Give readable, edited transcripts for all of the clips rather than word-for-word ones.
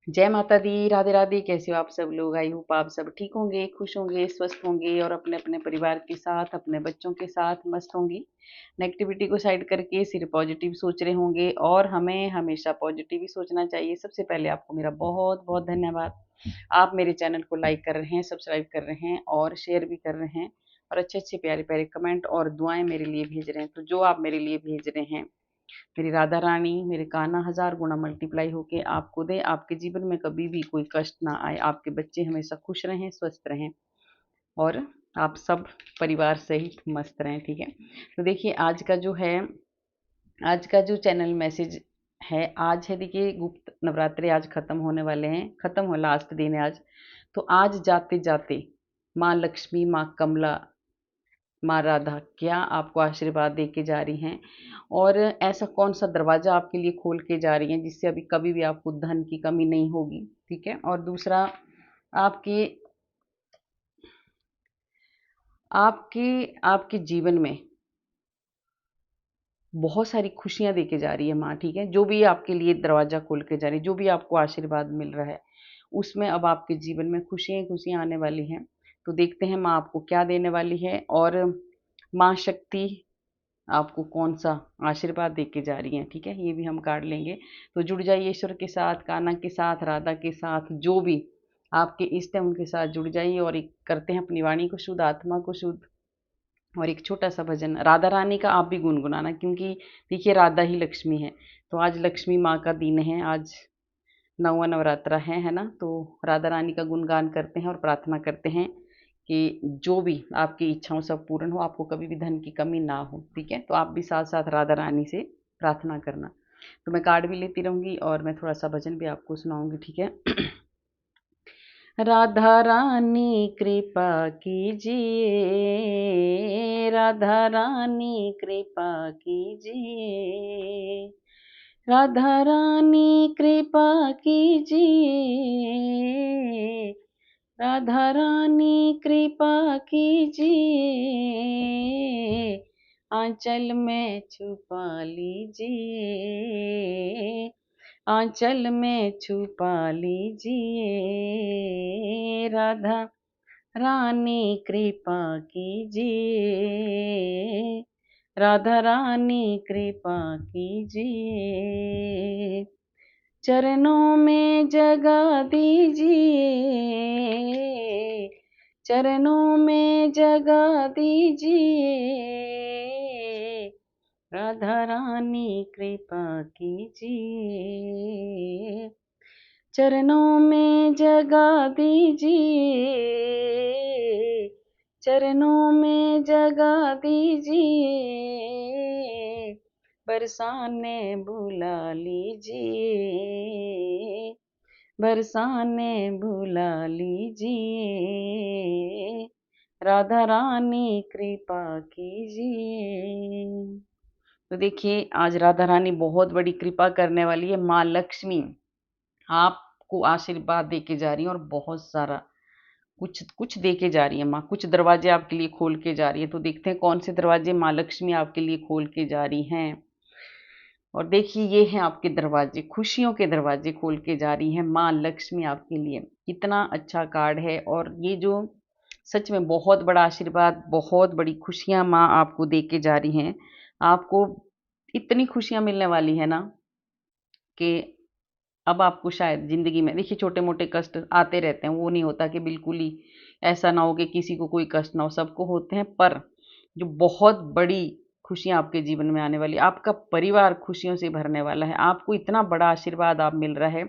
जय माता दी, राधे राधे। कैसे हो आप सब लोग? आई होप आप सब ठीक होंगे, खुश होंगे, स्वस्थ होंगे और अपने अपने परिवार के साथ, अपने बच्चों के साथ मस्त होंगे। नेगेटिविटी को साइड करके सिर्फ पॉजिटिव सोच रहे होंगे और हमें हमेशा पॉजिटिव ही सोचना चाहिए। सबसे पहले आपको मेरा बहुत बहुत धन्यवाद। आप मेरे चैनल को लाइक कर रहे हैं, सब्सक्राइब कर रहे हैं और शेयर भी कर रहे हैं और अच्छे अच्छे प्यारे प्यारे कमेंट और दुआएं मेरे लिए भेज रहे हैं। तो जो आप मेरे लिए भेज रहे हैं, मेरी राधा रानी, मेरे कान्हा हजार गुना मल्टीप्लाई होके आपको दे। आपके जीवन में कभी भी कोई कष्ट ना आए, आपके बच्चे हमेशा खुश रहें, स्वस्थ रहें और आप सब परिवार सहित मस्त रहें। ठीक है, तो देखिए आज का जो चैनल मैसेज है, आज है देखिए गुप्त नवरात्रे आज खत्म होने वाले हैं, खत्म हो लास्ट दिन है आज। तो आज जाते जाते माँ लक्ष्मी, माँ कमला, माँ राधा क्या आपको आशीर्वाद दे के जा रही हैं और ऐसा कौन सा दरवाजा आपके लिए खोल के जा रही हैं जिससे अभी कभी भी आपको धन की कमी नहीं होगी। ठीक है, और दूसरा, आपके आपके आपके जीवन में बहुत सारी खुशियां दे के जा रही है माँ। ठीक है, जो भी आपके लिए दरवाजा खोल के जा रही है, जो भी आपको आशीर्वाद मिल रहा है, उसमें अब आपके जीवन में खुशियां ही खुशियां आने वाली हैं। तो देखते हैं माँ आपको क्या देने वाली है और माँ शक्ति आपको कौन-सा आशीर्वाद दे के जा रही हैं। ठीक है, ये भी हम काढ़ लेंगे। तो जुड़ जाइए ईश्वर के साथ, कान्हा के साथ, राधा के साथ, जो भी आपके इष्ट हैं उनके साथ जुड़ जाइए और एक करते हैं अपनी वाणी को शुद्ध, आत्मा को शुद्ध और एक छोटा-सा भजन राधा रानी का आप भी गुनगुनाना, क्योंकि देखिए राधा ही लक्ष्मी है। तो आज लक्ष्मी माँ का दिन है, आज 9वाँ नवरात्रा है ना? तो राधा रानी का गुणगान करते हैं और प्रार्थना करते हैं कि जो भी आपकी इच्छाओं सब पूर्ण हो, आपको कभी भी धन की कमी ना हो। ठीक है? तो आप भी साथ-साथ राधा रानी से प्रार्थना करना। तो मैं कार्ड भी लेती रहूँगी और मैं थोड़ा-सा भजन भी आपको सुनाऊँगी। ठीक है? राधा रानी कृपा कीजिए, राधा रानी कृपा कीजिए, राधा रानी कृपा कीजिए, राधा रानी कृपा कीजिए, आंचल में छुपा लीजिए, आंचल में छुपा लीजिए, राधा रानी कृपा कीजिए, राधा रानी कृपा कीजिए, चरणों में जगह दीजिए, चरणों में जगह दीजिए, राधा रानी कृपा कीजिए, चरणों में जगह दीजिए, चरणों में जगह दीजिए, बरसाने बुला लीजिए, बरसाने बुला लीजिए, राधा रानी कृपा कीजिए। तो देखिए आज राधा रानी बहुत बड़ी कृपा करने वाली है। माँ लक्ष्मी आपको आशीर्वाद दे के जा रही है और बहुत सारा कुछ कुछ दे के जा रही है माँ। कुछ दरवाजे आपके लिए खोल के जा रही है। तो देखते हैं कौन से दरवाजे माँ लक्ष्मी आपके लिए खोल के जा रही हैं। और देखिए ये हैं आपके दरवाजे, खुशियों के दरवाजे खोल के जा रही हैं माँ लक्ष्मी आपके लिए। कितना अच्छा कार्ड है और ये जो सच में बहुत बड़ा आशीर्वाद, बहुत बड़ी खुशियाँ माँ आपको दे के जा रही हैं। आपको इतनी खुशियाँ मिलने वाली है ना कि अब आपको शायद ज़िंदगी में देखिए छोटे-मोटे कष्ट आते रहते हैं, वो नहीं होता कि बिल्कुल ही ऐसा ना हो कि किसी को कोई कष्ट ना हो, सबको होते हैं। पर जो बहुत बड़ी खुशियाँ आपके जीवन में आने वाली, आपका परिवार खुशियों से भरने वाला है। आपको इतना बड़ा आशीर्वाद आप मिल रहा है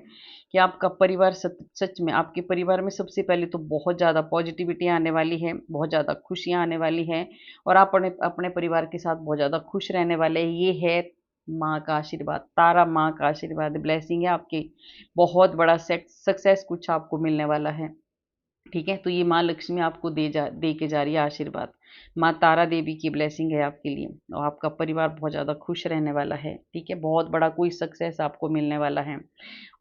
कि आपका परिवार सच में आपके परिवार में सबसे पहले तो बहुत ज़्यादा पॉजिटिविटी आने वाली है, बहुत ज़्यादा खुशियाँ आने वाली हैं और आप अपने अपने परिवार के साथ बहुत ज़्यादा खुश रहने वाले हैं। ये है माँ का आशीर्वाद, तारा माँ का आशीर्वाद, ब्लेसिंग है आपकी। बहुत बड़ा सक्सेस कुछ आपको मिलने वाला है। ठीक है, तो ये माँ लक्ष्मी आपको दे के जा रही है आशीर्वाद। माँ तारा देवी की ब्लेसिंग है आपके लिए और आपका परिवार बहुत ज़्यादा खुश रहने वाला है। ठीक है, बहुत बड़ा कोई सक्सेस आपको मिलने वाला है।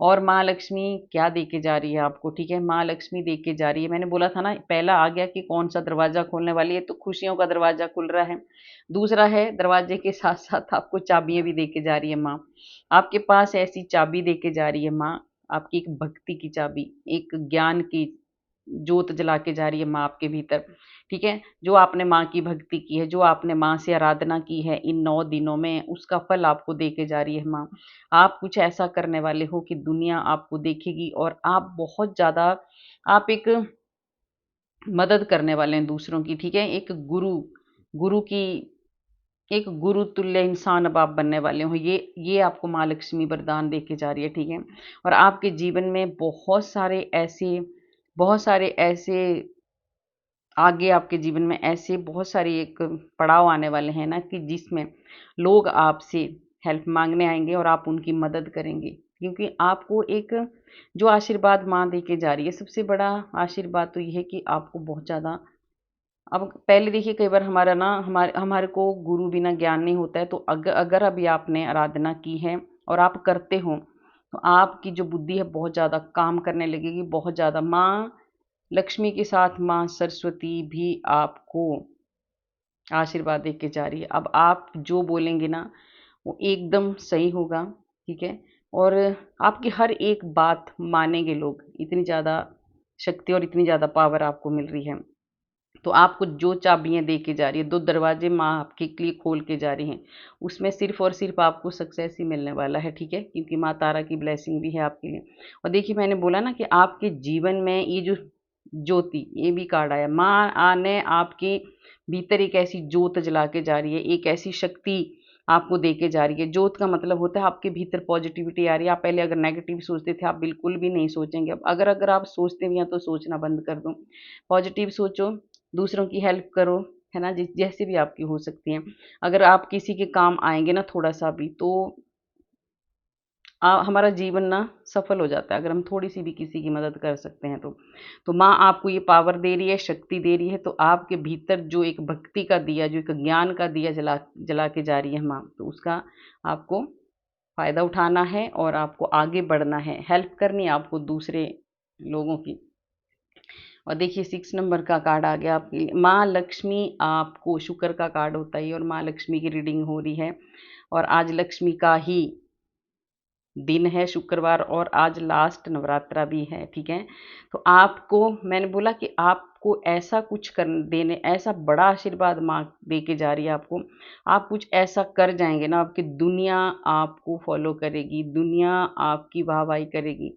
और माँ लक्ष्मी क्या दे के जा रही है आपको? ठीक है, माँ लक्ष्मी दे के जा रही है, मैंने बोला था ना पहला आ गया कि कौन सा दरवाजा खोलने वाली है, तो खुशियों का दरवाजा खुल रहा है। दूसरा है दरवाजे के साथ साथ आपको चाबियां भी दे के जा रही है माँ। आपके पास ऐसी चाबी दे के जा रही है माँ आपकी एक भक्ति की चाबी, एक ज्ञान की जोत जला के जा रही है माँ आपके भीतर, ठीक है? जो आपने माँ की भक्ति की है, जो आपने माँ से आराधना की है इन 9 दिनों में, उसका फल आपको दे के जा रही है माँ। आप कुछ ऐसा करने वाले हो कि दुनिया आपको देखेगी और आप बहुत ज़्यादा आप एक मदद करने वाले हैं दूसरों की, ठीक है? एक गुरु की एक गुरु तुल्य इंसान अब आप बनने वाले हो। ये आपको माँ लक्ष्मी वरदान दे के जा रही है, ठीक है? और आपके जीवन में बहुत सारे ऐसे आगे आपके जीवन में ऐसे बहुत सारे एक पड़ाव आने वाले हैं ना कि जिसमें लोग आपसे हेल्प मांगने आएंगे और आप उनकी मदद करेंगे, क्योंकि आपको एक जो आशीर्वाद माँ दे के जा रही है, सबसे बड़ा आशीर्वाद तो ये है कि आपको बहुत ज़्यादा, अब पहले देखिए कई बार हमारा ना हमारे हमारे को गुरु बिना ज्ञान नहीं होता है, तो अगर अगर अभी आपने आराधना की है और आप करते हो, तो आपकी जो बुद्धि है बहुत ज़्यादा काम करने लगेगी, बहुत ज़्यादा। माँ लक्ष्मी के साथ माँ सरस्वती भी आपको आशीर्वाद दे के जा रही है। अब आप जो बोलेंगे ना वो एकदम सही होगा, ठीक है? और आपकी हर एक बात मानेंगे लोग, इतनी ज़्यादा शक्ति और इतनी ज़्यादा पावर आपको मिल रही है। तो आपको जो चाबियाँ दे के जा रही है, 2 दरवाजे माँ आपके लिए खोल के जा रही हैं, उसमें सिर्फ़ और सिर्फ़ आपको सक्सेस ही मिलने वाला है, ठीक है? क्योंकि माँ तारा की ब्लेसिंग भी है आपके लिए। और देखिए मैंने बोला ना कि आपके जीवन में ये जो ज्योति, ये भी कार्ड आया, माँ ने आपके भीतर एक ऐसी जोत जला के जा रही है, एक ऐसी शक्ति आपको दे के जा रही है। जोत का मतलब होता है आपके भीतर पॉजिटिविटी आ रही है। आप पहले अगर नेगेटिव सोचते थे, आप बिल्कुल भी नहीं सोचेंगे। अब अगर आप सोचते भी हैं तो सोचना बंद कर दो। पॉजिटिव सोचो, दूसरों की हेल्प करो, है ना? जैसे भी आपकी हो सकती हैं। अगर आप किसी के काम आएँगे ना थोड़ा-सा भी, तो हमारा जीवन ना सफल हो जाता है, अगर हम थोड़ी-सी भी किसी की मदद कर सकते हैं तो। तो माँ आपको ये पावर दे रही है, शक्ति दे रही है, तो आपके भीतर जो एक भक्ति का दिया, जो एक ज्ञान का दिया जला जला के जा रही है माँ, तो उसका आपको फ़ायदा उठाना है और आपको आगे बढ़ना है, हेल्प करनी है आपको दूसरे लोगों की। और देखिए 6 नंबर का कार्ड आ गया आपके लिए। माँ लक्ष्मी आपको, शुक्र का कार्ड होता है ये, और माँ लक्ष्मी की रीडिंग हो रही है। और आज लक्ष्मी का ही दिन है, शुक्रवार, और आज लास्ट नवरात्रा भी है, ठीक है? तो आपको मैंने बोला कि आपको ऐसा कुछ कर देने, ऐसा बड़ा आशीर्वाद माँ दे के जा रही है आपको। आप कुछ ऐसा कर जाएँगे ना, आपकी दुनिया आपको फ़ॉलो करेगी, दुनिया आपकी वाहवाही करेगी।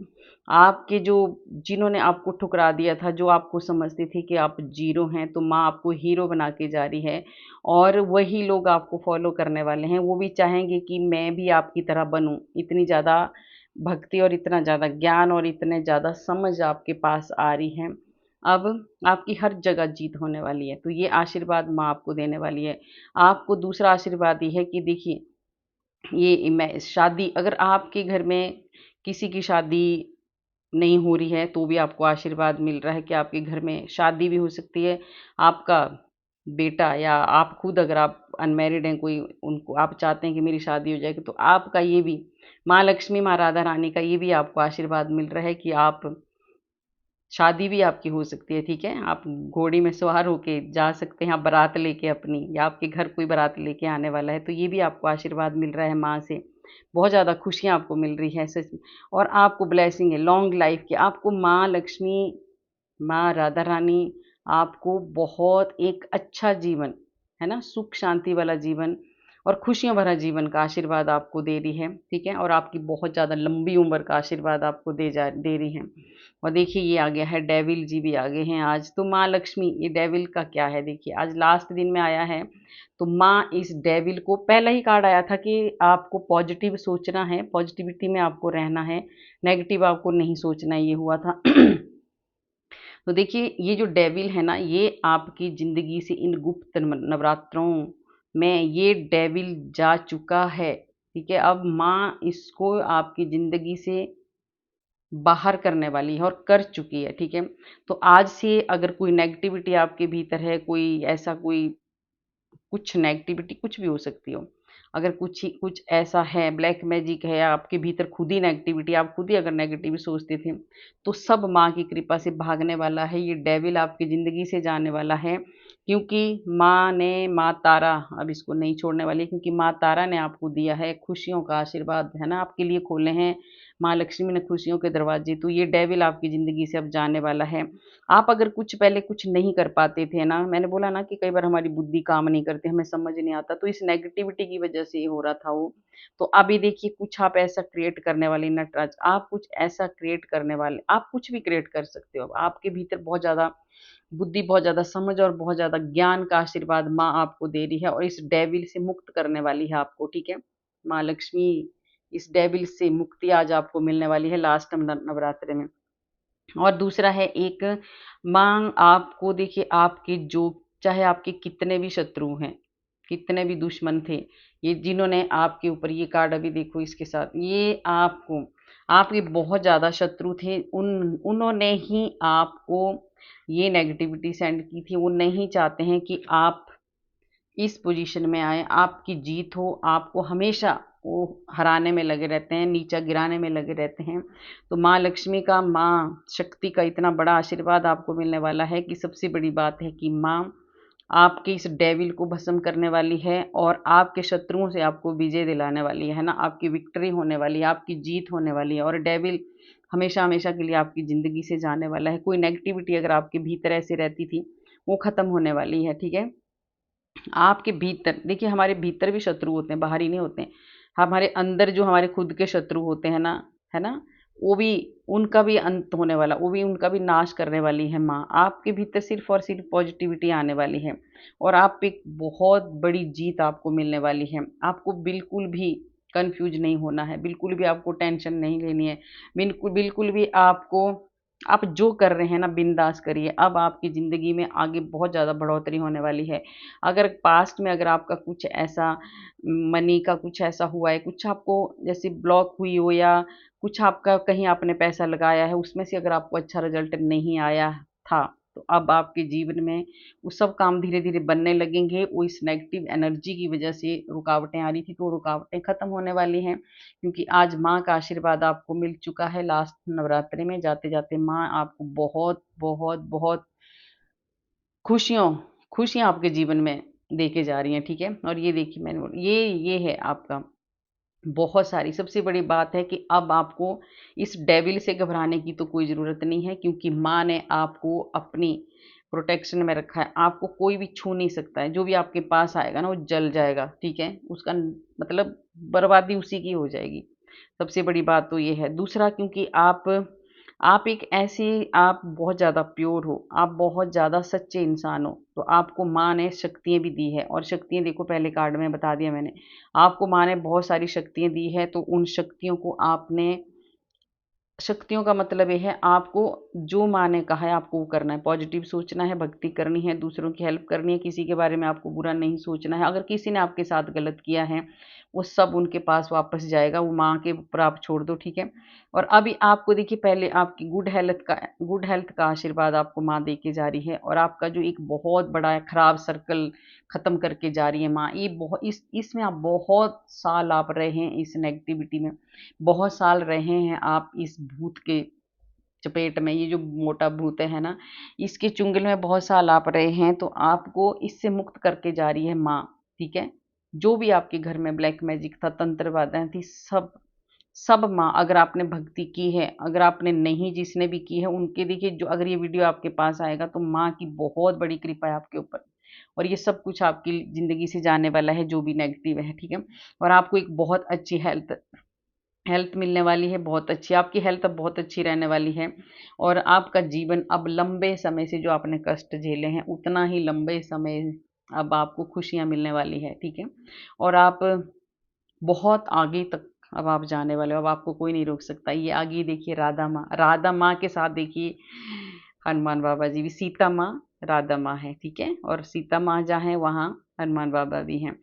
आपके जो जिन्होंने आपको ठुकरा दिया था, जो आपको समझते थे कि आप ज़ीरो हैं, तो माँ आपको हीरो बना के जा रही है। और वही लोग आपको फ़ॉलो करने वाले हैं, वो भी चाहेंगे कि मैं भी आपकी तरह बनूँ। इतनी ज़्यादा भक्ति और इतना ज़्यादा ज्ञान और इतने ज़्यादा समझ आपके पास आ रही है। अब आपकी हर जगह जीत होने वाली है, तो ये आशीर्वाद माँ आपको देने वाली है। आपको दूसरा आशीर्वाद ये है कि देखिए, ये मैं शादी, अगर आपके घर में किसी की शादी नहीं हो रही है, तो भी आपको आशीर्वाद मिल रहा है कि आपके घर में शादी भी हो सकती है। आपका बेटा या आप खुद, अगर आप अनमैरिड हैं, कोई उनको आप चाहते हैं कि मेरी शादी हो जाएगी, तो आपका ये भी माँ लक्ष्मी, माँ राधा रानी का ये भी आपको आशीर्वाद मिल रहा है कि आप शादी भी आपकी हो सकती है, ठीक है? आप घोड़ी में सवार होके जा सकते हैं, आप बारात लेके अपनी, या आपके घर कोई बारात लेके आने वाला है, तो ये भी आपको आशीर्वाद मिल रहा है माँ से। बहुत ज़्यादा खुशियाँ आपको मिल रही हैं सच में, और आपको ब्लेसिंग है लॉन्ग लाइफ की। आपको माँ लक्ष्मी, माँ राधा रानी आपको बहुत एक अच्छा जीवन, है ना? सुख शांति वाला जीवन और खुशियों भरा जीवन का आशीर्वाद आपको दे रही है, ठीक है? और आपकी बहुत ज़्यादा लंबी उम्र का आशीर्वाद आपको दे रही हैं। और देखिए ये आ गया है, डेविल जी भी आ गए हैं आज। तो माँ लक्ष्मी, ये डेविल का क्या है, देखिए आज लास्ट दिन में आया है। तो माँ इस डेविल को, पहला ही कार्ड आया था कि आपको पॉजिटिव सोचना है, पॉजिटिविटी में आपको रहना है, नेगेटिव आपको नहीं सोचना है, ये हुआ था। तो देखिए ये जो डेविल है ना, ये आपकी ज़िंदगी से इन गुप्त नवरात्रों में ये डेविल जा चुका है, ठीक है? अब माँ इसको आपकी ज़िंदगी से बाहर करने वाली है और कर चुकी है, ठीक है? तो आज से अगर कोई नेगेटिविटी आपके भीतर है, कोई ऐसा कोई कुछ नेगेटिविटी कुछ भी हो सकती हो। अगर कुछ ऐसा है, ब्लैक मैजिक है, आपके भीतर खुद ही नेगेटिविटी, आप खुद ही अगर नेगेटिव सोचते थे, तो सब माँ की कृपा से भागने वाला है। ये डेविल आपकी ज़िंदगी से जाने वाला है, क्योंकि माँ तारा अब इसको नहीं छोड़ने वाली है, क्योंकि माँ तारा ने आपको दिया है खुशियों का आशीर्वाद, है ना? आपके लिए खोले हैं माँ लक्ष्मी ने खुशियों के दरवाजे, तो ये डेविल आपकी ज़िंदगी से अब जाने वाला है। आप अगर कुछ पहले कुछ नहीं कर पाते थे ना, मैंने बोला ना कि कई बार हमारी बुद्धि काम नहीं करती, हमें समझ नहीं आता, तो इस नेगेटिविटी की वजह से ये हो रहा था वो। तो अभी देखिए कुछ आप ऐसा क्रिएट करने वाले नटराज, आप कुछ ऐसा क्रिएट करने वाले, आप कुछ भी क्रिएट कर सकते हो। आपके भीतर बहुत ज़्यादा बुद्धि, बहुत ज़्यादा समझ और बहुत ज़्यादा ज्ञान का आशीर्वाद माँ आपको दे रही है और इस डेविल से मुक्त करने वाली है आपको, ठीक है? माँ लक्ष्मी इस डेविल से मुक्ति आज आपको मिलने वाली है लास्ट नवरात्रि में। और दूसरा है एक माँ आपको देखिए आपके जो चाहे आपके कितने भी शत्रु हैं, कितने भी दुश्मन थे, ये जिन्होंने आपके ऊपर ये कार्ड अभी देखो इसके साथ, ये आपको आपके बहुत ज़्यादा शत्रु थे, उन्होंने ही आपको ये नेगेटिविटी सेंड की थी। वो नहीं चाहते हैं कि आप इस पोजीशन में आए, आपकी जीत हो, आपको हमेशा वो हराने में लगे रहते हैं, नीचा गिराने में लगे रहते हैं। तो माँ लक्ष्मी का, माँ शक्ति का इतना बड़ा आशीर्वाद आपको मिलने वाला है कि सबसे बड़ी बात है कि माँ आपके इस डेविल को भस्म करने वाली है और आपके शत्रुओं से आपको विजय दिलाने वाली है ना, आपकी विक्ट्री होने वाली है, आपकी जीत होने वाली है और डेविल हमेशा-हमेशा के लिए आपकी ज़िंदगी से जाने वाला है। कोई नेगेटिविटी अगर आपके भीतर ऐसे रहती थी, वो खत्म होने वाली है, ठीक है? आपके भीतर देखिए हमारे भीतर भी शत्रु होते हैं, बाहर ही नहीं होते हैं। हमारे अंदर जो हमारे खुद के शत्रु होते हैं ना, है ना? वो भी उनका भी अंत होने वाला, वो भी उनका भी नाश करने वाली है माँ। आपके भीतर सिर्फ़ और सिर्फ़ पॉज़िटिविटी आने वाली है और आप पे एक बहुत बड़ी जीत आपको मिलने वाली है। आपको बिल्कुल भी कन्फ्यूज़ नहीं होना है, बिल्कुल भी आपको टेंशन नहीं लेनी है। बिल्कुल बिल्कुल भी आपको आप जो कर रहे हैं ना बिंदास करिए। अब आपकी ज़िंदगी में आगे बहुत ज़्यादा बढ़ोतरी होने वाली है। अगर पास्ट में अगर आपका कुछ ऐसा मनी का कुछ ऐसा हुआ है, कुछ आपको जैसे ब्लॉक हुई हो या कुछ आपका कहीं आपने पैसा लगाया है, उसमें से अगर आपको अच्छा रिज़ल्ट नहीं आया था, तो अब आपके जीवन में वो सब काम धीरे-धीरे बनने लगेंगे। वो इस नेगेटिव एनर्जी की वज़ह से रुकावटें आ रही थी, तो वो रुकावटें खत्म होने वाली हैं, क्योंकि आज माँ का आशीर्वाद आपको मिल चुका है लास्ट नवरात्रि में। जाते-जाते माँ आपको बहुत, बहुत, बहुत खुशियों खुशियाँ आपके जीवन में देके जा रही हैं, ठीक है? और ये देखिए मैंने बोला ये है आपका बहुत सारी सबसे बड़ी बात है कि अब आपको इस डेविल से घबराने की तो कोई ज़रूरत नहीं है क्योंकि माँ ने आपको अपनी प्रोटेक्शन में रखा है। आपको कोई भी छू नहीं सकता है। जो भी आपके पास आएगा ना वो जल जाएगा, ठीक है? उसका मतलब बर्बादी उसी की हो जाएगी। सबसे बड़ी बात तो ये है। दूसरा क्योंकि आप एक ऐसी आप बहुत ज़्यादा प्योर हो, आप बहुत ज़्यादा सच्चे इंसान हो, तो आपको माँ ने शक्तियाँ भी दी है और शक्तियाँ देखो पहले कार्ड में बता दिया मैंने। आपको माँ ने बहुत सारी शक्तियाँ दी है, तो उन शक्तियों को आपने शक्तियों का मतलब ये है आपको जो माँ ने कहा है आपको वो करना है, पॉजिटिव सोचना है, भक्ति करनी है, दूसरों की हेल्प करनी है, किसी के बारे में आपको बुरा नहीं सोचना है। अगर किसी ने आपके साथ गलत किया है, वो सब उनके पास वापस जाएगा, वो माँ के ऊपर आप छोड़ दो, ठीक है? और अभी आपको देखिए पहले आपकी गुड हेल्थ का आशीर्वाद आपको माँ दे के जा रही है और आपका जो एक बहुत बड़ा खराब सर्कल खत्म करके जा रही है माँ। ये बहुत इसमें आप बहुत साल आप रहे हैं इस नेगेटिविटी में। बहुत साल रहे हैं आप इस भूत के चपेट में, ये जो मोटा भूत है ना, इसके चुंगल में बहुत साल आप रहे हैं, तो आपको इससे मुक्त करके जा रही है माँ, ठीक है? जो भी आपके घर में ब्लैक मैजिक था, तंत्र बाधाएँ थी, सब सब माँ अगर आपने भक्ति की है, अगर आपने नहीं जिसने भी की है, उनके देखिए जो अगर ये वीडियो आपके पास आएगा, तो माँ की बहुत बड़ी कृपा है आपके ऊपर और ये सब कुछ आपकी ज़िंदगी से जाने वाला है, जो भी नेगेटिव है, ठीक है? और आपको एक बहुत अच्छी हेल्थ हेल्थ मिलने वाली है बहुत अच्छी, आपकी हेल्थ अब बहुत अच्छी रहने वाली है और आपका जीवन अब लंबे समय से जो आपने कष्ट झेले हैं, उतना ही लंबे समय अब आपको खुशियाँ मिलने वाली है, ठीक है? और आप बहुत आगे तक अब आप जाने वाले हो, अब आपको कोई नहीं रोक सकता। ये आगे देखिए राधा माँ के साथ देखिए हनुमान बाबा जी भी, सीता माँ, राधा माँ है, ठीक है? और सीता माँ जहाँ है वहाँ हनुमान बाबा भी हैं।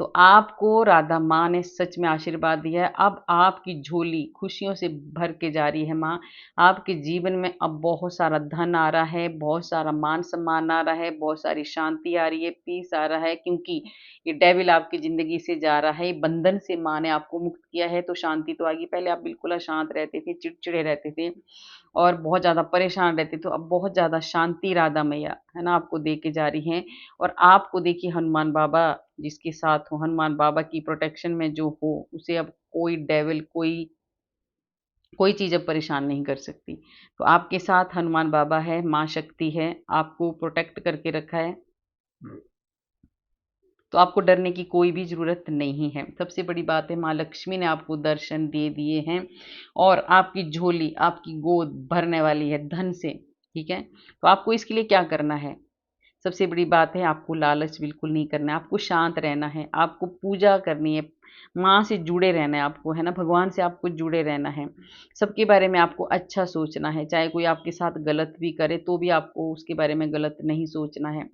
तो आपको राधा माँ ने सच में आशीर्वाद दिया है, अब आपकी झोली खुशियों से भर के जा रही है माँ। आपके जीवन में अब बहुत सारा धन आ रहा है, बहुत सारा मान-सम्मान आ रहा है, बहुत सारी शांति आ रही है, पीस आ रहा है क्योंकि ये डेविल आपकी ज़िंदगी से जा रहा है, ये बंधन से माँ ने आपको मुक्त किया है, तो शांति तो आएगी। पहले आप बिल्कुल अशांत रहते थे, चिड़चिड़े रहते थे और बहुत ज़्यादा परेशान रहते थे, तो अब बहुत ज़्यादा शांति राधा मैया, है ना, आपको दे के जा रही हैं और आपको देखिए हनुमान बाबा जिसके साथ हो, हनुमान बाबा की प्रोटेक्शन में जो हो, उसे अब कोई डेविल, कोई कोई चीज़ अब परेशान नहीं कर सकती। तो आपके साथ हनुमान बाबा है, माँ शक्ति है, आपको प्रोटेक्ट करके रखा है। तो आपको डरने की कोई भी ज़रूरत नहीं है। सबसे बड़ी बात है, माँ लक्ष्मी ने आपको दर्शन दे दिए हैं और आपकी झोली, आपकी गोद भरने वाली है धन से, ठीक है? तो आपको इसके लिए क्या करना है? सबसे बड़ी बात है, आपको लालच बिल्कुल नहीं करना है, आपको शांत रहना है, आपको पूजा करनी है, माँ से जुड़े रहना है आपको, है ना? भगवान से आपको जुड़े रहना है। सबके बारे में आपको अच्छा सोचना है, चाहे कोई आपके साथ गलत भी करे तो भी आपको उसके बारे में गलत नहीं सोचना है।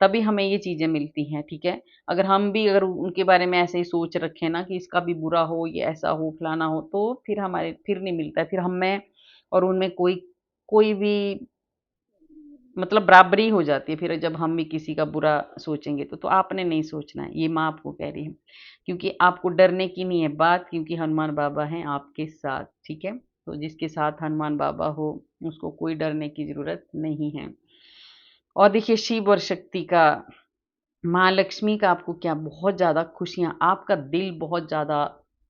तभी हमें ये चीज़ें मिलती हैं, ठीक है? अगर उनके बारे में ऐसे ही सोच रखें ना कि इसका भी बुरा हो, ये ऐसा हो, फलाना हो, तो फिर नहीं मिलता है। फिर हम में और उनमें कोई कोई भी मतलब बराबरी हो जाती है फिर जब हम भी किसी का बुरा सोचेंगे तो आपने नहीं सोचना है, ये माँ आपको कह रही है। क्योंकि आपको डरने की नहीं है बात, क्योंकि हनुमान बाबा हैं आपके साथ, ठीक है? तो जिसके साथ हनुमान बाबा हो, उसको कोई डरने की ज़रूरत नहीं है। और देखिए शिव और शक्ति का, माँ लक्ष्मी का आपको क्या बहुत ज़्यादा खुशियाँ, आपका दिल बहुत ज़्यादा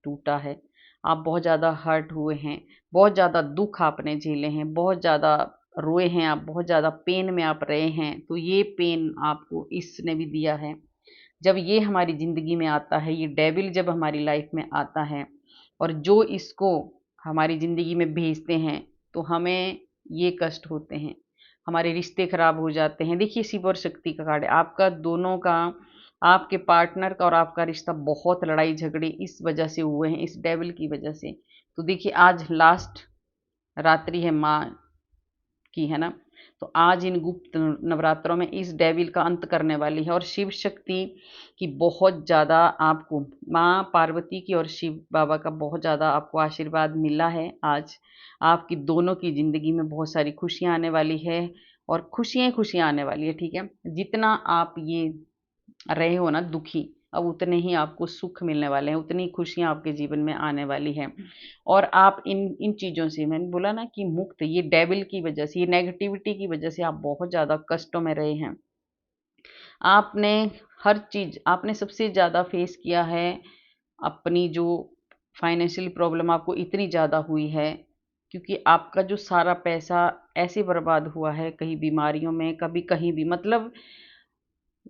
टूटा है, आप बहुत ज़्यादा हर्ट हुए हैं, बहुत ज़्यादा दुःख आपने झेले हैं, बहुत ज़्यादा रोए हैं आप, बहुत ज़्यादा पेन में आप रहे हैं, तो ये पेन आपको इसने भी दिया है। जब ये हमारी ज़िंदगी में आता है, ये डेविल जब हमारी लाइफ में आता है और जो इसको हमारी ज़िंदगी में भेजते हैं, तो हमें ये कष्ट होते हैं, हमारे रिश्ते खराब हो जाते हैं। देखिए शिव और शक्ति का कार्ड है, आपका दोनों का, आपके पार्टनर का और आपका रिश्ता बहुत लड़ाई झगड़े इस वजह से हुए हैं, इस डेविल की वजह से। तो देखिए आज लास्ट रात्रि है माँ की, है ना? तो आज इन गुप्त नवरात्रों में इस डेविल का अंत करने वाली है और शिव शक्ति की बहुत ज़्यादा आपको, माँ पार्वती की और शिव बाबा का बहुत ज़्यादा आपको आशीर्वाद मिला है आज। आपकी दोनों की ज़िंदगी में बहुत सारी खुशियाँ आने वाली है और खुशियाँ ही खुशियाँ आने वाली है, ठीक है? जितना आप ये रहे हो ना दुखी, अब उतने ही आपको सुख मिलने वाले हैं, उतनी खुशियाँ आपके जीवन में आने वाली हैं। और आप इन इन चीज़ों से, मैंने बोला ना कि मुक्त, ये डेविल की वजह से, ये नेगेटिविटी की वजह से आप बहुत ज़्यादा कष्टों में रहे हैं। आपने हर चीज़, आपने सबसे ज़्यादा फेस किया है अपनी जो फाइनेंशियल प्रॉब्लम आपको इतनी ज़्यादा हुई है, क्योंकि आपका जो सारा पैसा ऐसे बर्बाद हुआ है, कहीं बीमारियों में, कभी कहीं भी, मतलब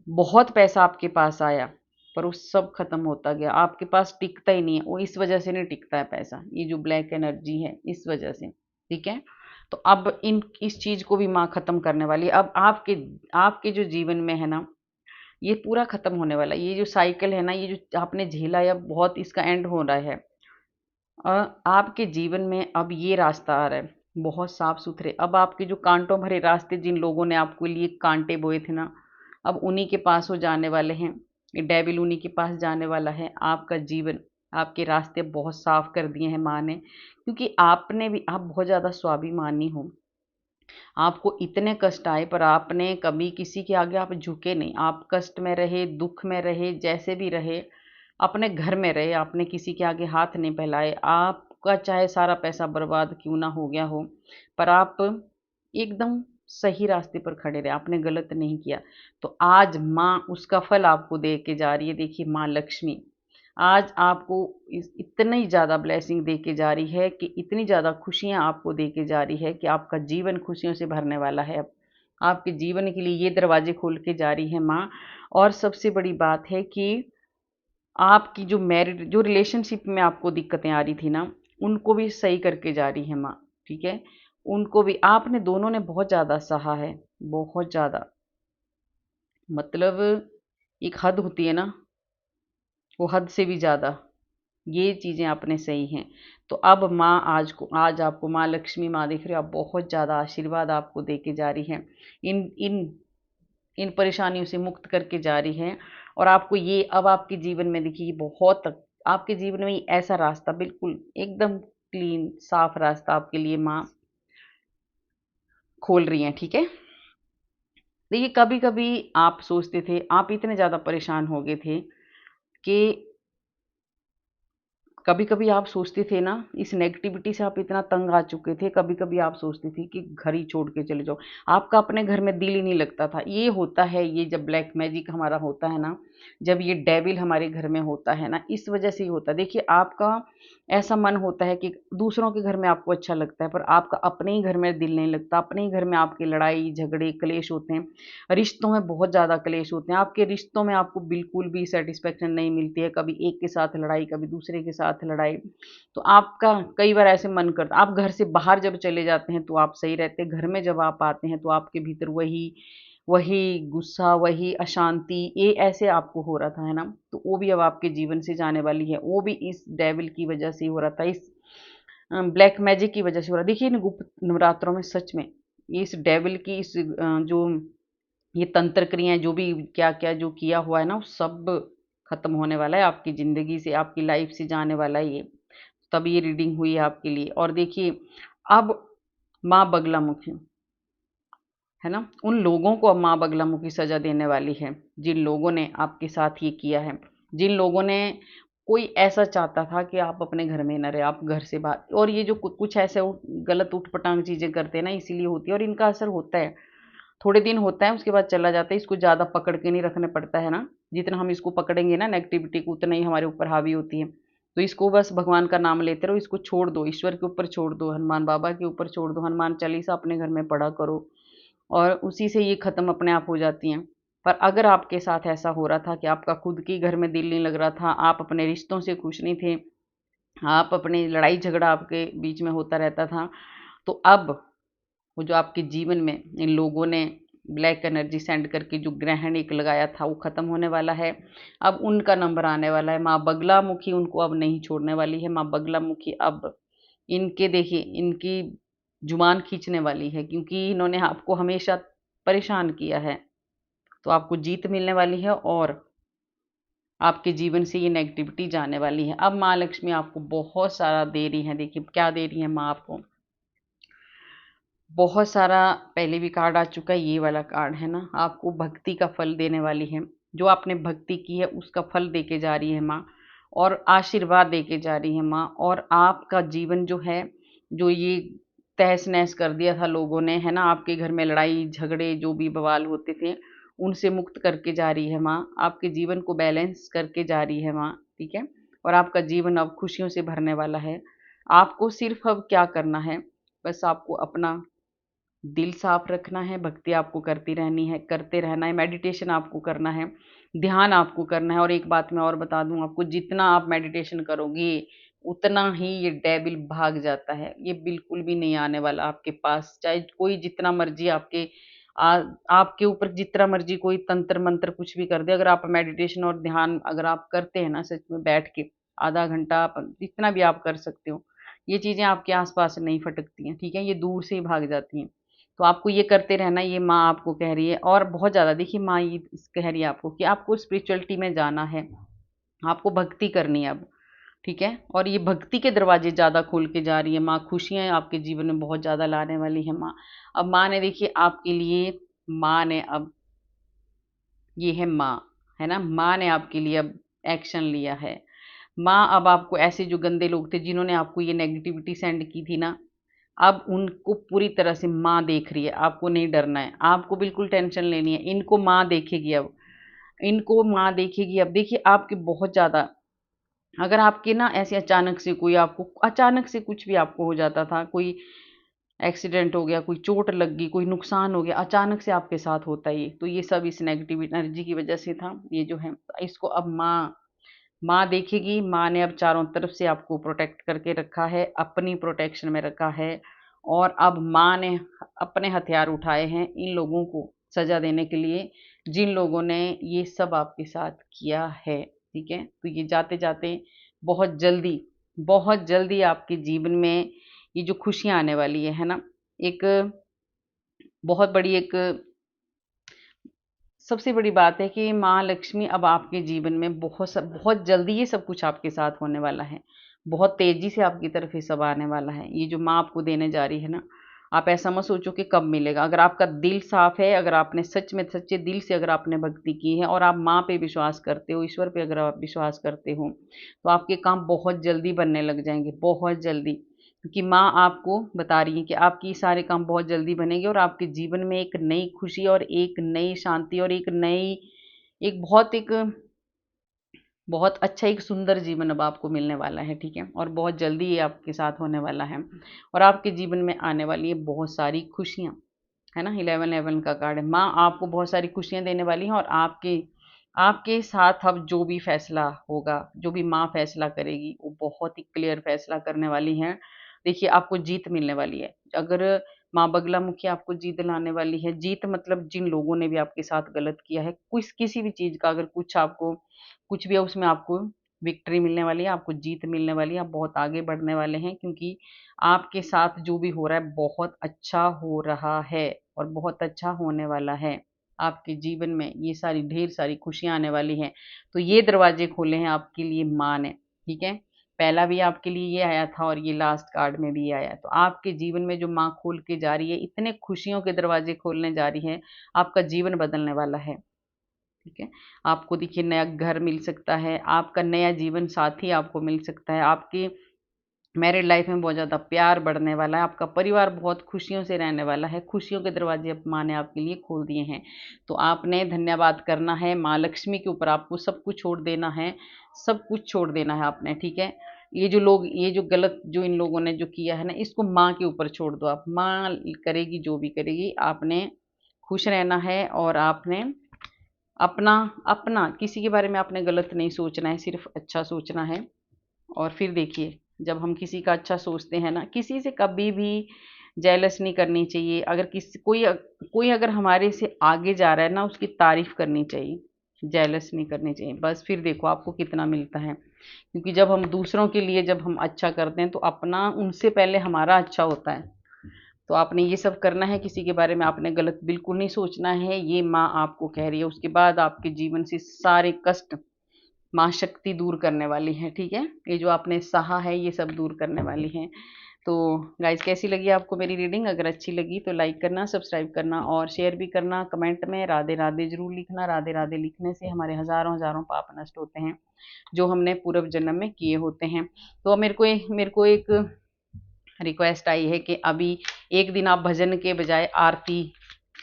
बहुत पैसा आपके पास आया, पर वो सब खत्म होता गया, आपके पास टिकता ही नहीं है, वो इस वजह से नहीं टिकता है पैसा, ये जो ब्लैक एनर्जी है इस वजह से, ठीक है? तो अब इन इस चीज को भी माँ खत्म करने वाली है। अब आपके आपके जो जीवन में है ना, ये पूरा खत्म होने वाला है, ये जो साइकिल है ना, ये जो आपने झेला है, अब बहुत इसका एंड हो रहा है। आपके जीवन में अब ये रास्ता आ रहा है बहुत साफ सुथरे, अब आपके जो कांटों भरे रास्ते जिन लोगों ने आपके लिए कांटे बोए थे ना, अब उन्हीं के पास वो जाने वाले हैं, ये डेविल उन्हीं के पास जाने वाला है। आपका जीवन, आपके रास्ते बहुत साफ कर दिए हैं माँ ने, क्योंकि आपने भी, आप बहुत ज़्यादा स्वाभिमानी हो, आपको इतने कष्ट आए पर आपने कभी किसी के आगे आप झुके नहीं, आप कष्ट में रहे, दुख में रहे, जैसे भी रहे, अपने घर में रहे, आपने किसी के आगे हाथ नहीं फैलाए। आपका चाहे सारा पैसा बर्बाद क्यों ना हो गया हो, पर आप एकदम सही रास्ते पर खड़े रहे, आपने गलत नहीं किया। तो आज माँ उसका फल आपको दे के जा रही है। देखिए माँ लक्ष्मी आज आपको इतनी ज़्यादा ब्लेसिंग दे के जा रही है कि इतनी ज़्यादा खुशियाँ आपको दे के जा रही है कि आपका जीवन खुशियों से भरने वाला है। अब आपके जीवन के लिए ये दरवाजे खोल के जा रही है माँ। और सबसे बड़ी बात है कि आपकी जो रिलेशनशिप में आपको दिक्कतें आ रही थी ना, उनको भी सही करके जा रही है माँ, ठीक है? उनको भी आपने दोनों ने बहुत ज़्यादा सहा है, बहुत ज़्यादा, मतलब एक हद होती है ना, वो हद से भी ज़्यादा ये चीज़ें आपने सही हैं। तो अब माँ आज आपको माँ लक्ष्मी, माँ दिख रही है, आप बहुत ज़्यादा आशीर्वाद आपको दे के जा रही हैं। इन इन इन परेशानियों से मुक्त करके जा रही है। और आपको ये अब आपके जीवन में देखिए, ये बहुत आपके जीवन में ऐसा रास्ता बिल्कुल एकदम क्लीन साफ रास्ता आपके लिए माँ खोल रही हैं, ठीक है? देखिए कभी कभी आप सोचते थे, आप इतने ज़्यादा परेशान हो गए थे कि कभी कभी आप सोचते थे ना, इस नेगेटिविटी से आप इतना तंग आ चुके थे, कभी कभी आप सोचते थे कि घर ही छोड़ के चले जाओ, आपका अपने घर में दिल ही नहीं लगता था। ये होता है, ये जब ब्लैक मैजिक हमारा होता है ना, जब ये डेविल हमारे घर में होता है ना, इस वजह से ही होता है। देखिए आपका ऐसा मन होता है कि दूसरों के घर में आपको अच्छा लगता है, पर आपका अपने ही घर में दिल नहीं लगता, अपने ही घर में आपकी लड़ाई झगड़े क्लेश होते हैं, रिश्तों में बहुत ज़्यादा क्लेश होते हैं, आपके रिश्तों में आपको बिल्कुल भी सेटिस्फेक्शन नहीं मिलती है, कभी एक के साथ लड़ाई, कभी दूसरे के साथ लड़ाई। तो आपका कई बार ऐसे मन करता, आप घर से बाहर जब चले जाते हैं तो आप सही रहते हैं, घर में जब आप आते हैं तो आपके भीतर वही वही गुस्सा, वही अशांति, ये ऐसे आपको हो रहा था, है ना? तो वो भी अब आपके जीवन से जाने वाली है, वो भी इस डेविल की वजह से ही हो रहा था, इस ब्लैक मैजिक की वजह से हो रहा है। देखिए इन गुप्त नवरात्रों में सच में इस डेविल की इस जो ये तंत्र क्रियाएं जो भी क्या क्या जो किया हुआ है ना, वो सब खत्म होने वाला है, आपकी जिंदगी से आपकी लाइफ से जाने वाला है ये। तब ये रीडिंग हुई है आपके लिए। और देखिए अब माँ बगलामुखी, है ना, उन लोगों को अब माँ बगलामुखी सजा देने वाली है जिन लोगों ने आपके साथ ये किया है, जिन लोगों ने, कोई ऐसा चाहता था कि आप अपने घर में न रहे, आप घर से बाहर, और ये जो कुछ ऐसे गलत उठपटांग चीजें करते हैं ना, इसीलिए होती है और इनका असर होता है, थोड़े दिन होता है उसके बाद चला जाता है। इसको ज़्यादा पकड़ के नहीं रखने पड़ता है ना, जितना हम इसको पकड़ेंगे ना नेगेटिविटी को, उतना ही हमारे ऊपर हावी होती है। तो इसको बस भगवान का नाम लेते रहो, इसको छोड़ दो, ईश्वर के ऊपर छोड़ दो, हनुमान बाबा के ऊपर छोड़ दो, हनुमान चालीसा अपने घर में पढ़ा करो और उसी से ये खत्म अपने आप हो जाती हैं। पर अगर आपके साथ ऐसा हो रहा था कि आपका खुद की घर में दिल नहीं लग रहा था, आप अपने रिश्तों से खुश नहीं थे, आप अपनी लड़ाई झगड़ा आपके बीच में होता रहता था, तो अब वो जो आपके जीवन में इन लोगों ने ब्लैक एनर्जी सेंड करके जो ग्रहण एक लगाया था वो खत्म होने वाला है। अब उनका नंबर आने वाला है, माँ बगलामुखी उनको अब नहीं छोड़ने वाली है। माँ बगलामुखी अब इनके, देखिए इनकी जुबान खींचने वाली है, क्योंकि इन्होंने आपको हमेशा परेशान किया है। तो आपको जीत मिलने वाली है और आपके जीवन से ये नेगेटिविटी जाने वाली है। अब माँ लक्ष्मी आपको बहुत सारा दे रही है। देखिए क्या दे रही है माँ आपको, बहुत सारा, पहले भी कार्ड आ चुका है, ये वाला कार्ड है ना, आपको भक्ति का फल देने वाली है। जो आपने भक्ति की है उसका फल देके जा रही है माँ, और आशीर्वाद देके जा रही है माँ। और आपका जीवन जो है, जो ये तहस नहस कर दिया था लोगों ने, है ना, आपके घर में लड़ाई झगड़े जो भी बवाल होते थे, उनसे मुक्त करके जा रही है माँ, आपके जीवन को बैलेंस करके जा रही है माँ, ठीक है। और आपका जीवन अब खुशियों से भरने वाला है। आपको सिर्फ अब क्या करना है, बस आपको अपना दिल साफ रखना है, भक्ति आपको करती रहनी है, करते रहना है, मेडिटेशन आपको करना है, ध्यान आपको करना है। और एक बात मैं और बता दूं आपको, जितना आप मेडिटेशन करोगे उतना ही ये डेविल भाग जाता है, ये बिल्कुल भी नहीं आने वाला आपके पास। चाहे कोई जितना मर्जी आपके ऊपर जितना मर्जी कोई तंत्र मंत्र कुछ भी कर दे, अगर आप मेडिटेशन और ध्यान अगर आप करते हैं ना, सच में बैठ के आधा घंटा, आप जितना भी आप कर सकते हो, ये चीजें आपके आसपास नहीं फटकती हैं, ठीक है, ये दूर से ही भाग जाती हैं। तो आपको ये करते रहना, ये माँ आपको कह रही है। और बहुत ज़्यादा देखिए माँ ये कह रही है आपको कि आपको स्पिरिचुअलिटी में जाना है, आपको भक्ति करनी है अब, ठीक है। और ये भक्ति के दरवाजे ज़्यादा खोल के जा रही है माँ, खुशियाँ आपके जीवन में बहुत ज़्यादा लाने वाली है माँ। अब माँ ने देखिए आपके लिए, माँ ने अब, ये है माँ, है ना, माँ ने आपके लिए अब एक्शन लिया है। माँ अब आपको, ऐसे जो गंदे लोग थे जिन्होंने आपको ये नेगेटिविटी सेंड की थी ना, अब उनको पूरी तरह से माँ देख रही है, आपको नहीं डरना है, आपको बिल्कुल टेंशन लेनी है, इनको माँ देखेगी अब, इनको माँ देखेगी अब। देखिए आपके बहुत ज़्यादा, अगर आपके ना ऐसे अचानक से कोई आपको, अचानक से कुछ भी आपको हो जाता था, कोई एक्सीडेंट हो गया, कोई चोट लग गई, कोई नुकसान हो गया, अचानक से आपके साथ होता है ये, तो ये सब इस नेगेटिव एनर्जी की वजह से था। ये जो है इसको अब माँ, माँ देखेगी। माँ ने अब चारों तरफ से आपको प्रोटेक्ट करके रखा है, अपनी प्रोटेक्शन में रखा है। और अब माँ ने अपने हथियार उठाए हैं इन लोगों को सजा देने के लिए, जिन लोगों ने ये सब आपके साथ किया है, ठीक है। तो ये जाते जाते बहुत जल्दी, बहुत जल्दी आपके जीवन में ये जो खुशियाँ आने वाली है ना, एक बहुत बड़ी एक सबसे बड़ी बात है कि माँ लक्ष्मी अब आपके जीवन में बहुत जल्दी ये सब कुछ आपके साथ होने वाला है, बहुत तेजी से आपकी तरफ ये सब आने वाला है। ये जो माँ आपको देने जा रही है ना, आप ऐसा मत सोचो कि कब मिलेगा। अगर आपका दिल साफ है, अगर आपने सच में सच्चे दिल से अगर आपने भक्ति की है और आप माँ पे विश्वास करते हो, ईश्वर पे अगर आप विश्वास करते हो, तो आपके काम बहुत जल्दी बनने लग जाएंगे, बहुत जल्दी। क्योंकि माँ आपको बता रही है कि आपकी सारे काम बहुत जल्दी बनेंगे और आपके जीवन में एक नई खुशी और एक नई शांति और एक नई, एक बहुत एक बहुत अच्छा एक सुंदर जीवन अब आपको मिलने वाला है, ठीक है? और बहुत जल्दी ये आपके साथ होने वाला है और आपके जीवन में आने वाली है बहुत सारी खुशियाँ, है ना? 11-11 का कार्ड है। माँ आपको बहुत सारी खुशियाँ देने वाली हैं और आपके आपके साथ अब जो भी फैसला होगा, जो भी माँ फैसला करेगी, वो बहुत ही क्लियर फैसला करने वाली हैं। देखिए, आपको जीत मिलने वाली है। अगर माँ बगलामुखी आपको जीत दिलाने वाली है, जीत मतलब जिन लोगों ने भी आपके साथ गलत किया है, कुछ किसी भी चीज़ का अगर कुछ भी है उसमें आपको विक्ट्री मिलने वाली है, आपको जीत मिलने वाली है, आप बहुत आगे बढ़ने वाले हैं क्योंकि आपके साथ जो भी हो रहा है बहुत अच्छा हो रहा है और बहुत अच्छा होने वाला है। आपके जीवन में ये सारी ढेर सारी खुशियाँ आने वाली हैं। तो ये दरवाज़े खोले हैं आपके लिए माँ ने, ठीक है? पहला भी आपके लिए ये आया था और ये लास्ट कार्ड में भी ये आया। तो आपके जीवन में जो माँ खोल के जा रही है, इतने खुशियों के दरवाज़े खोलने जा रही है, आपका जीवन बदलने वाला है। ठीक है? आपको देखिए नया घर मिल सकता है, आपका नया जीवन साथी आपको मिल सकता है, आपकी मैरिड लाइफ में बहुत ज़्यादा प्यार बढ़ने वाला है, आपका परिवार बहुत खुशियों से रहने वाला है, खुशियों के दरवाजे अब माँ ने आपके लिए खोल दिए हैं। तो आपने धन्यवाद करना है, माँ लक्ष्मी के ऊपर आपको सब कुछ छोड़ देना है, सब कुछ छोड़ देना है आपने, ठीक है? ये जो गलत जो इन लोगों ने जो किया है ना, इसको माँ के ऊपर छोड़ दो आप, माँ करेगी जो भी करेगी, आपने खुश रहना है और आपने अपना अपना किसी के बारे में आपने गलत नहीं सोचना है, सिर्फ़ अच्छा सोचना है। और फिर देखिए, जब हम किसी का अच्छा सोचते हैं ना, किसी से कभी भी जेलस नहीं करनी चाहिए। अगर कोई अगर हमारे से आगे जा रहा है ना, उसकी तारीफ़ करनी चाहिए, जेलस नहीं करनी चाहिए। बस फिर देखो आपको कितना मिलता है। क्योंकि जब हम दूसरों के लिए जब हम अच्छा करते हैं, तो अपना उनसे पहले हमारा अच्छा होता है। तो आपने ये सब करना है, किसी के बारे में आपने गलत बिल्कुल नहीं सोचना है, ये माँ आपको कह रही है। उसके बाद आपके जीवन से सारे कष्ट माँ शक्ति दूर करने वाली है, ठीक है? ये जो आपने सहा है, ये सब दूर करने वाली हैं। तो गाइज़ कैसी लगी आपको मेरी रीडिंग? अगर अच्छी लगी तो लाइक करना, सब्सक्राइब करना और शेयर भी करना। कमेंट में राधे राधे ज़रूर लिखना। राधे राधे लिखने से हमारे हज़ारों हज़ारों पाप नष्ट होते हैं, जो हमने पूर्व जन्म में किए होते हैं। तो मेरे को एक रिक्वेस्ट आई है कि अभी एक दिन आप भजन के बजाय आरती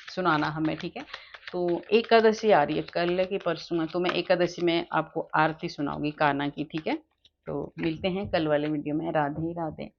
सुनाना हमें, ठीक है? तो एकादशी आ रही है, कल की परसों है, तो मैं एकादशी में आपको आरती सुनाऊंगी कान्हा की, ठीक है? तो मिलते हैं कल वाले वीडियो में। राधे राधे।